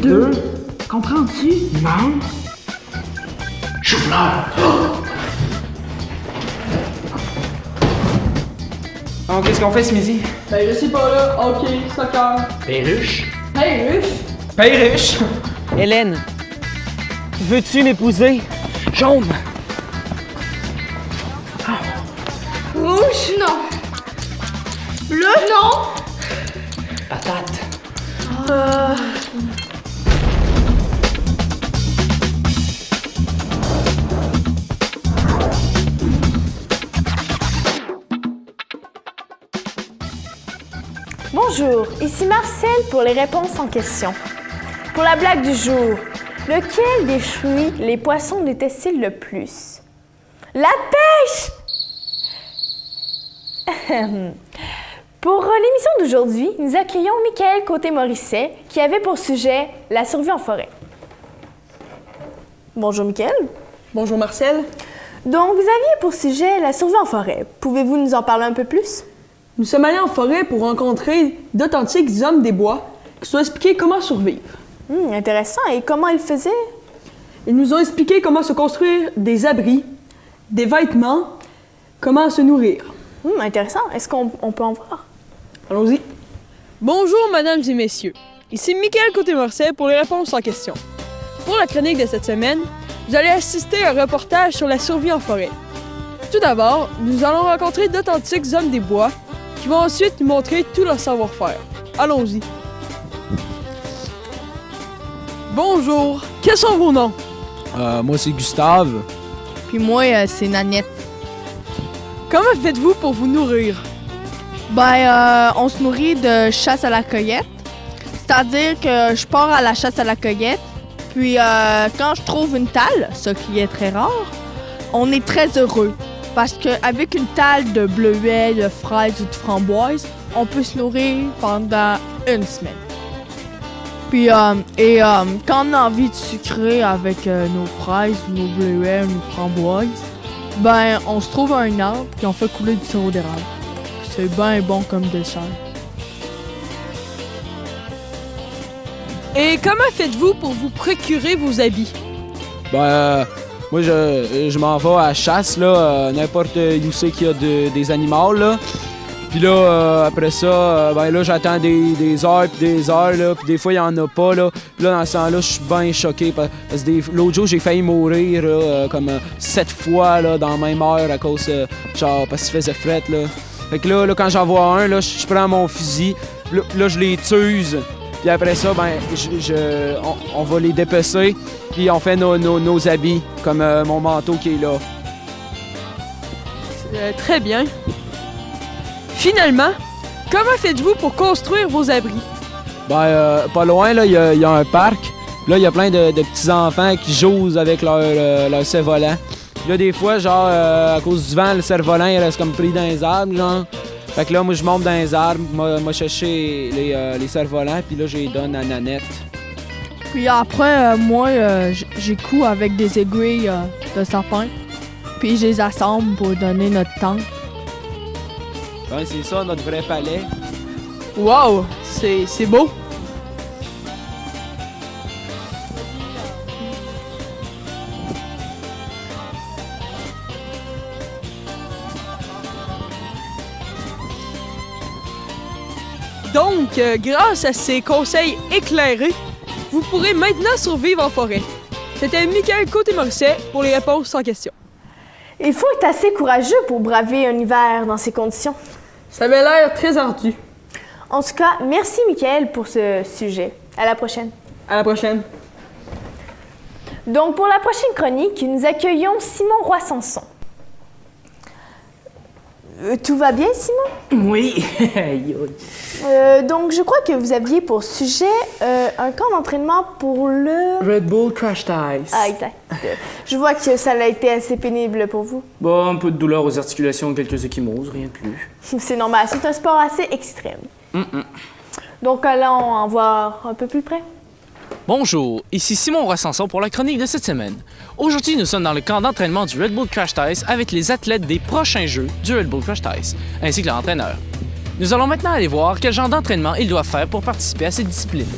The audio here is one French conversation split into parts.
2. Comprends-tu? Non. Chou-fleur. Oh, qu'est-ce qu'on fait ce midi? Ben, je sais pas là. Ok, soccer. Perruche. Hey, Ruche! Perruche! Hélène, veux-tu m'épouser? Jaune. Rouge, non. Bleu, non. Patate. Bonjour, ici Marcel pour les réponses en question. Pour la blague du jour, lequel des fruits les poissons détestent-ils le plus? La pêche! Pour l'émission d'aujourd'hui, nous accueillons Michael Côté-Morisset qui avait pour sujet la survie en forêt. Bonjour Michael. Bonjour Marcel. Donc vous aviez pour sujet la survie en forêt. Pouvez-vous nous en parler un peu plus? Nous sommes allés en forêt pour rencontrer d'authentiques hommes des bois qui nous ont expliqué comment survivre. Intéressant. Et comment ils faisaient? Ils nous ont expliqué comment se construire des abris, des vêtements, comment se nourrir. Intéressant. Est-ce qu'on peut en voir? Allons-y. Bonjour, mesdames et messieurs. Ici Michael Côté-Morisset pour les réponses en question. Pour la chronique de cette semaine, vous allez assister à un reportage sur la survie en forêt. Tout d'abord, nous allons rencontrer d'authentiques hommes des bois qui vont ensuite nous montrer tout leur savoir-faire. Allons-y. Bonjour, quels sont vos noms? Moi, c'est Gustave. Puis moi, c'est Nanette. Comment faites-vous pour vous nourrir? Ben, on se nourrit de chasse à la cueillette. C'est-à-dire que je pars à la chasse à la cueillette. Puis quand je trouve une talle, ce qui est très rare, on est très heureux. Parce qu'avec une talle de bleuets, de fraises ou de framboises, on peut se nourrir pendant une semaine. Puis, quand on a envie de sucrer avec nos fraises, nos bleuets, nos framboises, ben, on se trouve à un arbre puis on fait couler du sirop d'érable. C'est bien bon comme dessert. Et comment faites-vous pour vous procurer vos habits? Moi, je m'en vais à la chasse, là, n'importe où c'est qu'il y a des animaux, là. Puis là, après ça, là, j'attends des heures puis des heures, là, puis des fois, il y en a pas, là. Puis là, dans ce temps-là, je suis bien choqué, parce que l'autre jour, j'ai failli mourir, là, comme 7 fois, là, dans la même heure, à cause, parce qu'il faisait fret, là. Fait que là, quand j'en vois un, là, je prends mon fusil, là, je les tuse. Puis après ça, ben, on va les dépecer, puis on fait nos habits, comme mon manteau qui est là. Très bien. Finalement, comment faites-vous pour construire vos abris? Pas loin, là, il y a un parc. Là, il y a plein de petits-enfants qui jouent avec leur cerf-volant. Puis là, des fois, genre, à cause du vent, le cerf-volant, il reste comme pris dans les arbres, genre. Fait que là, moi, je monte dans les arbres, moi chercher les cerfs-volants, puis là, je les donne à Nanette. Puis après, moi, j'écoue avec des aiguilles de sapin. Puis je les assemble pour donner notre tente. Ben, c'est ça, notre vrai palais. Wow, c'est beau. Donc, grâce à ces conseils éclairés, vous pourrez maintenant survivre en forêt. C'était Michael Côté-Morisset pour les réponses sans question. Il faut être assez courageux pour braver un hiver dans ces conditions. Ça avait l'air très ardu. En tout cas, merci Michael pour ce sujet. À la prochaine. À la prochaine. Donc, pour la prochaine chronique, nous accueillons Simon Roy-Sanson. Tout va bien, Simon? Oui. Donc, je crois que vous aviez pour sujet un camp d'entraînement pour le... Red Bull Crash Ice. Ah, exact. Je vois que ça a été assez pénible pour vous. Bon, un peu de douleur aux articulations, quelques ecchymoses, rien de plus. C'est normal, c'est un sport assez extrême. Donc, allons en voir un peu plus près. Bonjour, ici Simon Roy-Sanson pour la chronique de cette semaine. Aujourd'hui, nous sommes dans le camp d'entraînement du Red Bull Crash Ice avec les athlètes des prochains Jeux du Red Bull Crash Ice, ainsi que leur entraîneur. Nous allons maintenant aller voir quel genre d'entraînement ils doivent faire pour participer à cette discipline.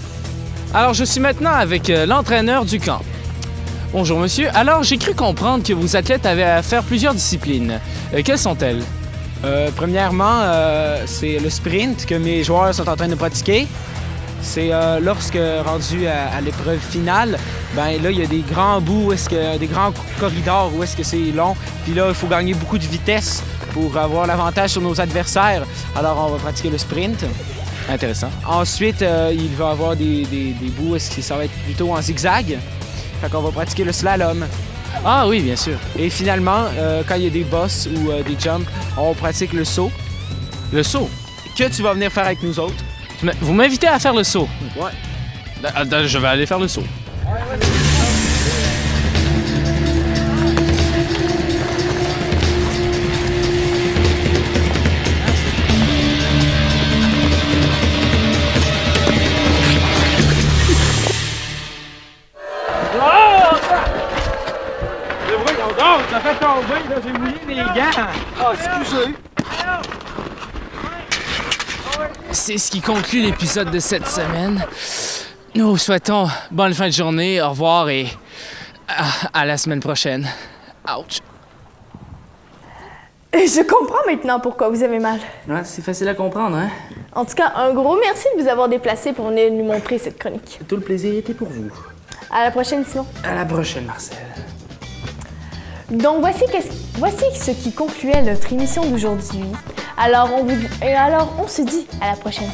Alors, je suis maintenant avec l'entraîneur du camp. Bonjour, monsieur. Alors, j'ai cru comprendre que vos athlètes avaient à faire plusieurs disciplines. Quelles sont-elles? Premièrement, c'est le sprint que mes joueurs sont en train de pratiquer. C'est lorsque rendu à l'épreuve finale, ben là, il y a des grands bouts, des grands corridors où est-ce que c'est long. Puis là, il faut gagner beaucoup de vitesse pour avoir l'avantage sur nos adversaires. Alors, on va pratiquer le sprint. Intéressant. Ensuite, il va y avoir des bouts où est-ce que ça va être plutôt en zigzag. Fait qu'on va pratiquer le slalom. Ah oui, bien sûr. Et finalement, quand il y a des bosses ou des jumps, on pratique le saut. Le saut? Que tu vas venir faire avec nous autres. Vous m'invitez à faire le saut? Ouais. Je vais aller faire le saut. Ça fait tomber, là, j'ai mouillé mes gants. Ah, excusez. C'est ce qui conclut l'épisode de cette semaine. Nous vous souhaitons bonne fin de journée, au revoir et à la semaine prochaine. Ouch. Je comprends maintenant pourquoi vous avez mal. Ouais, c'est facile à comprendre, hein? En tout cas, un gros merci de vous avoir déplacé pour venir nous montrer cette chronique. Tout le plaisir était pour vous. À la prochaine, Simon. À la prochaine, Marcel. Donc voici ce qui concluait notre émission d'aujourd'hui. Alors on se dit à la prochaine.